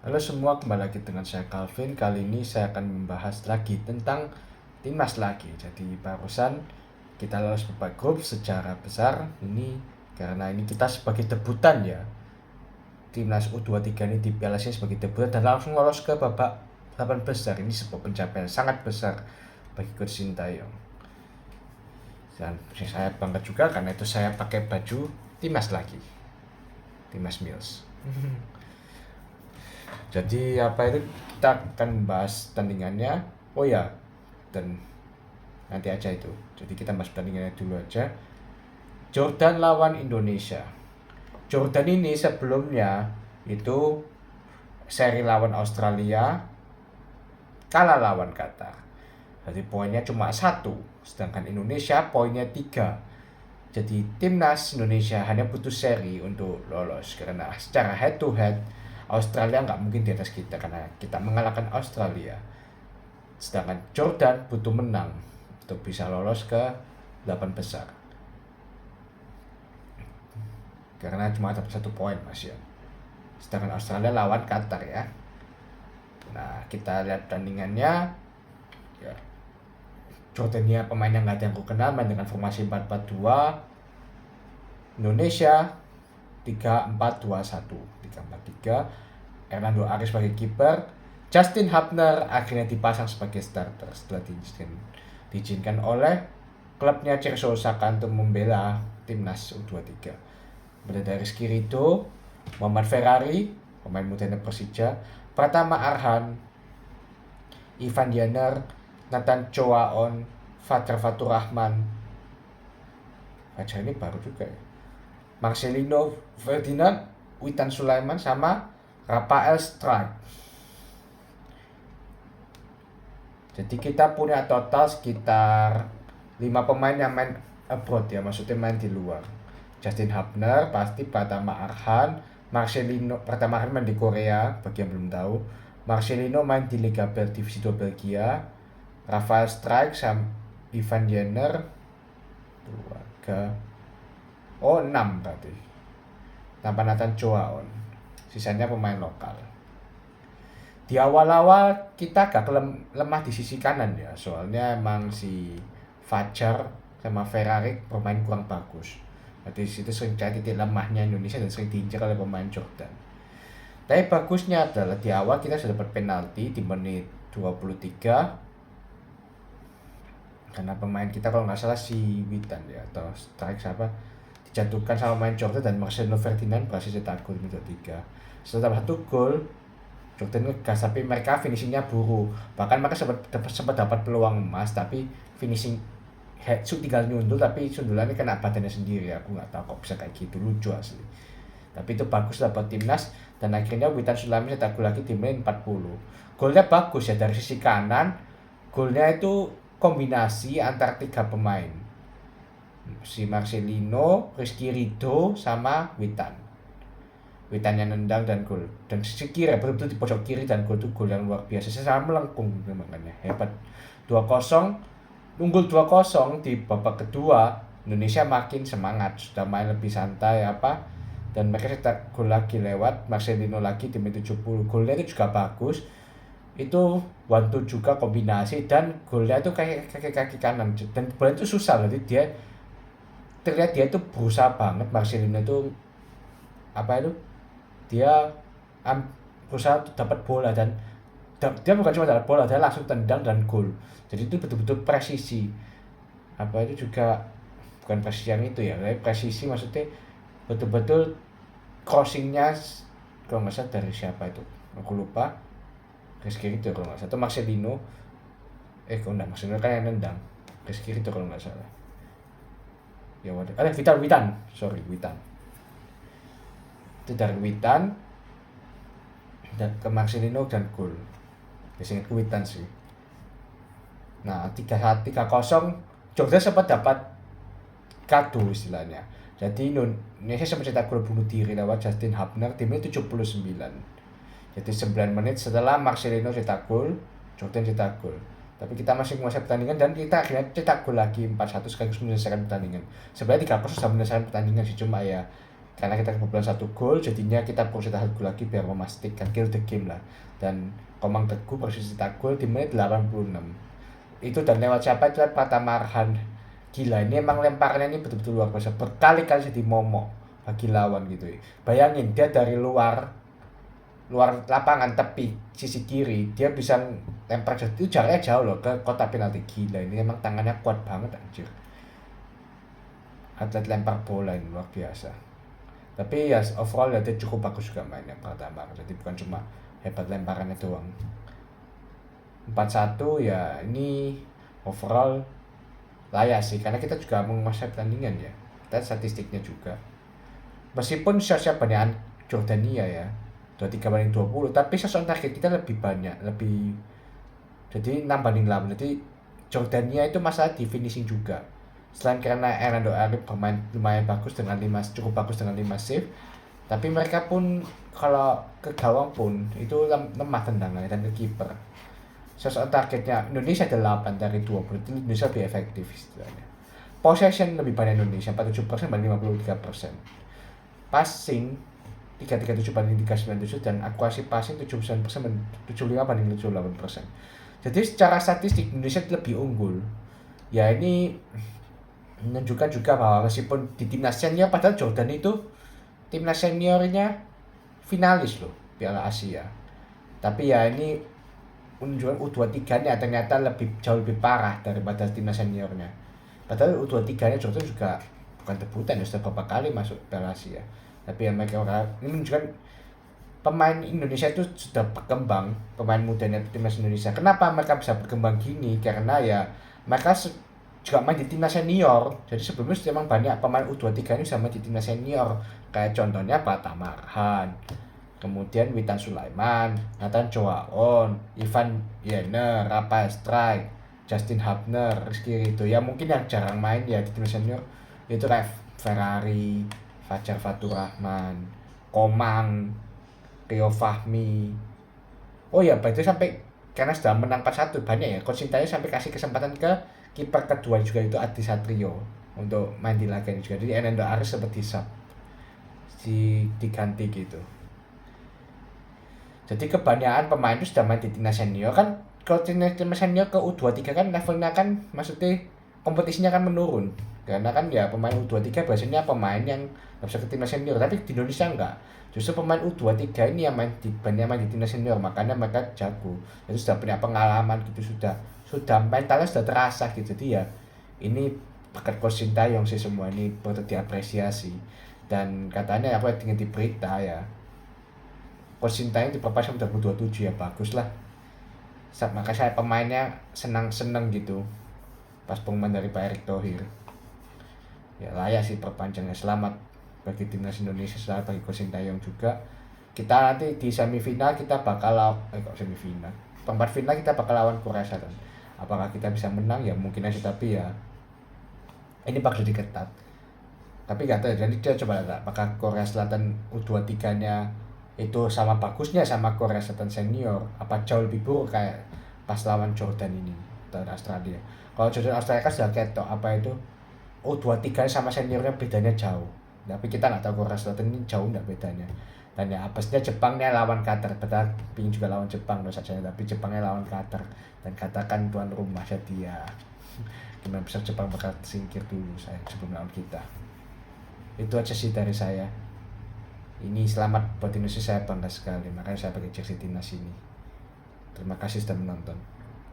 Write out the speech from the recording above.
Halo semua, kembali lagi dengan saya Calvin. Kali ini saya akan membahas lagi tentang timnas lagi. Jadi barusan kita lolos babak grup secara besar. Ini karena ini kita sebagai debutan ya. Timnas U23 ini di Piala Asia sebagai debutan dan langsung lolos ke babak 8 besar. Ini sebuah pencapaian sangat besar bagi Coach Sintayong. Dan saya bangga juga karena itu saya pakai baju timnas lagi. Timnas Mills. Jadi apa itu kita akan membahas tandingannya. Oh ya, dan nanti aja itu. Jadi kita bahas tandingannya dulu aja. Jordan lawan Indonesia. Jordan ini sebelumnya itu seri lawan Australia, kalah lawan Qatar. Jadi poinnya cuma 1, sedangkan Indonesia poinnya 3. Jadi timnas Indonesia hanya butuh seri untuk lolos karena secara head to head Australia nggak mungkin di atas kita karena kita mengalahkan Australia. Sedangkan Jordan butuh menang untuk bisa lolos ke 8 besar. Karena cuma dapat 1 poin Mas ya. Sedangkan Australia lawan Qatar ya. Nah, kita lihat tandingannya. Ya. Jordania pemain yang nggak ada yang aku kenal, main dengan formasi 4-4-2. Indonesia 3-4-2-1, 3-4-3. Hernando Ari sebagai kiper. Justin Hubner akhirnya dipasang sebagai starter setelah diizinkan oleh klubnya Cherso Osaka untuk membela timnas U23. Kemudian dari Rizky Ridho, Muhammad Ferrari, pemain muda Persija, Pratama Arhan, Ivan Dianer, Nathan Choaon, Fajar Fatur Rahman. Fajar ini baru juga ya. Marcelino Ferdinand, Witan Sulaiman, sama Rafael Strike. Jadi kita punya total sekitar 5 pemain yang main abroad ya, maksudnya main di luar. Justin Hubner pasti, Pratama Arhan, Marcelino. Pratama Arhan main di Korea bagi yang belum tahu. Marcelino main di Liga Divisi 2 Belgia. Rafael Strike sama Ivan Jenner 6 berarti tanpa Nathan Choaon, sisanya pemain lokal. Di awal-awal kita agak lemah di sisi kanan ya, soalnya emang si Fajar sama Ferrari bermain kurang bagus. Jadi situ sering jadi titik lemahnya Indonesia dan sering diincar oleh pemain Jordan. Tapi bagusnya adalah di awal kita sudah dapat penalti di menit 23 karena pemain kita kalau nggak salah si Witan ya atau Strike siapa dijatuhkan sama pemain Jordan dan Marcelino Ferdinand berhasil cetak gol di menit 23. Setelah 1 gol Jordan ngegas tapi mereka finishingnya buruk, bahkan mereka sempat dapat peluang emas tapi finishing headshot tinggal nyundul tapi sundulannya kena badannya sendiri. Aku nggak tahu kok bisa kayak gitu, lucu asli. Tapi itu bagus lah buat timnas dan akhirnya Witan Sulaiman cetak gol lagi di menit 40. Golnya bagus ya dari sisi kanan. Golnya itu kombinasi antara 3 pemain, si Marcelino, Rizky Ridho, sama Witan. Witannya nendang dan gol. Dan sisi kiri betul-betul di pojok kiri dan gol itu gol yang luar biasa. Saya sangat melengkung makanya hebat. 2-0, unggul 2-0 di babak kedua. Indonesia makin semangat, sudah main lebih santai dan mereka cetak gol lagi lewat Marcelino lagi di menit 70. Golnya itu juga bagus. Itu one-two juga kombinasi dan golnya itu kaki kanan dan bola itu susah loh. Dia terlihat dia itu berusaha banget. Marcelino itu dia berusaha dapat bola dan dia bukan cuma dapat bola, dia langsung tendang dan gol. Jadi itu betul-betul presisi. Itu juga bukan presisi yang itu ya, tapi presisi maksudnya betul-betul crossingnya kalau nggak salah dari siapa itu, aku lupa. Rizky Ridho kalau nggak salah, atau Marcelino. Kalau nggak, Marcelino kan yang nendang. Rizky Ridho kalau nggak salah. Ya waduh, Witan. Itu dari Witan dan ke Marcelino dan gol. Biasanya ke Witan sih. Nah, 3-0 Jordan sempat dapat kado istilahnya. Jadi Indonesia sempat cetak gol bunuh diri lewat Justin Hubner di menit 79. Jadi 9 menit setelah Marcelino cetak gol, Jordan cetak gol. Tapi kita masih menguasai pertandingan dan kita akhirnya cetak gol lagi 4-1 sekaligus menyelesaikan pertandingan. Sebenarnya 3-0 sudah menyelesaikan pertandingan sih, cuma ya karena kita kebobolan 1 gol, jadinya kita perlu cetak 1 gol lagi biar memastikan kill the game lah. Dan Komang Teguh posisi cetak gol di menit 86 itu, dan lewat siapa itu, Pratama Arhan. Gila, ini emang lemparannya ini betul-betul luar biasa, berkali-kali jadi momok bagi lawan gitu. Bayangin dia dari luar lapangan tepi sisi kiri, dia bisa lempar jauh, itu jaraknya jauh loh ke kotak penalti. Gila, ini emang tangannya kuat banget anjir, atlet lempar bola ini luar biasa. Tapi ya overall ya dia cukup bagus juga mainnya Pratama, jadi bukan cuma hebat lemparannya doang. 4-1 ya, ini overall layak sih, karena kita juga menguasai pertandingan ya, kita statistiknya juga. Meskipun shotnya banyak Jordania ya, 23-20, tapi shot on target kita lebih banyak, jadi 6-8. Jadi Jordania itu masalah di finishing juga. Selain karena Hernando Arif bermain lumayan bagus cukup bagus dengan 5 save, tapi mereka pun kalau ke gawang pun itu lemah tendangannya, dan ke kiper. Shot on targetnya Indonesia 8 dari 20, itu Indonesia lebih efektif istilahnya. Possession lebih banyak Indonesia 47% banding 53%. Passing 337 banding 397, dan akurasi passing 79% banding 75 banding 78%. Jadi secara statistik Indonesia lebih unggul. Ya ini menunjukkan juga bahwa meskipun di timnas senior, padahal Jordan itu timnas seniornya finalis loh Piala Asia, tapi ya ini menunjukkan U23-nya ternyata jauh lebih parah daripada timnas seniornya. Padahal U23-nya Jordan juga bukan debutan ya, sudah beberapa kali masuk Piala Asia. Tapi ya mereka ini menunjukkan pemain Indonesia itu sudah berkembang, pemain mudanya timnas Indonesia. Kenapa mereka bisa berkembang gini? Karena ya mereka juga main di timnas senior. Jadi sebelumnya memang banyak pemain U23 ini sama di timnas senior. Kayak contohnya Pratama Arhan, kemudian Witan Sulaiman, Nathan Choaon, Ivan Yenner, Rafael Strike, Justin Hubner, Rizky Ridho. Ya mungkin yang jarang main ya di timnas senior itu kayak Ferrari, Fajar Fatur Rahman, Komang, Rio Fahmi. Oh ya, berarti sampai karena sudah menang 4-1 banyak ya, Coach Sintayong sampai kasih kesempatan ke kiper kedua juga, itu Adi Satrio, untuk main di laga ini juga. Jadi Hernando Arif seperti diganti gitu. Jadi kebanyakan pemain itu sudah main di timnas senior kan. Kalau timnas senior ke U23 kan levelnya kan, maksudnya kompetisinya kan menurun, karena kan ya pemain U23 biasanya pemain yang bisa ke timnas senior, tapi di Indonesia enggak. Justru pemain U23 ini yang main di timnas senior, makanya mereka jago. Jadi sudah punya pengalaman gitu, sudah mentalnya sudah terasa gitu. Jadi ya ini berkat Coach Sintayong sih semua ini patut diapresiasi. Dan katanya aku dengar di berita ya, Coach Sintayong di Perpasam 2027 ya, bagus lah. Maka saya pemainnya senang-senang gitu pas pengumuman dari Pak Erick Thohir. Ya layak sih perpanjangnya. Selamat bagi timnas Indonesia, selamat bagi Coach Sintayong juga. Kita nanti di semifinal kita bakal semifinal, perempat final kita bakal lawan Korea Selatan. Apakah kita bisa menang? Ya mungkin aja, tapi ya ini bakal diketat. Tapi gak tahu, jadi kita coba lihat apakah Korea Selatan U23-nya itu sama bagusnya sama Korea Selatan senior, apa jauh lebih buruk kayak pas lawan Jordan ini dan Australia. Kalau Jordan Australia kan sudah ketok apa itu U23 sama seniornya bedanya jauh. Tapi kita nggak tahu Korea Selatan ini jauh nggak bedanya. Dan ya apesnya Jepangnya lawan Qatar, padahal pingin juga lawan Jepang loh saja, tapi Jepangnya lawan Qatar, dan katakan tuan rumah, jadi ya gimana bisa Jepang bakal singkir dulu saya sebelum lawan kita. Itu aja sih dari saya. Ini selamat buat Indonesia, saya bangga sekali, makanya saya pakai jersey timnas ini. Terima kasih sudah menonton.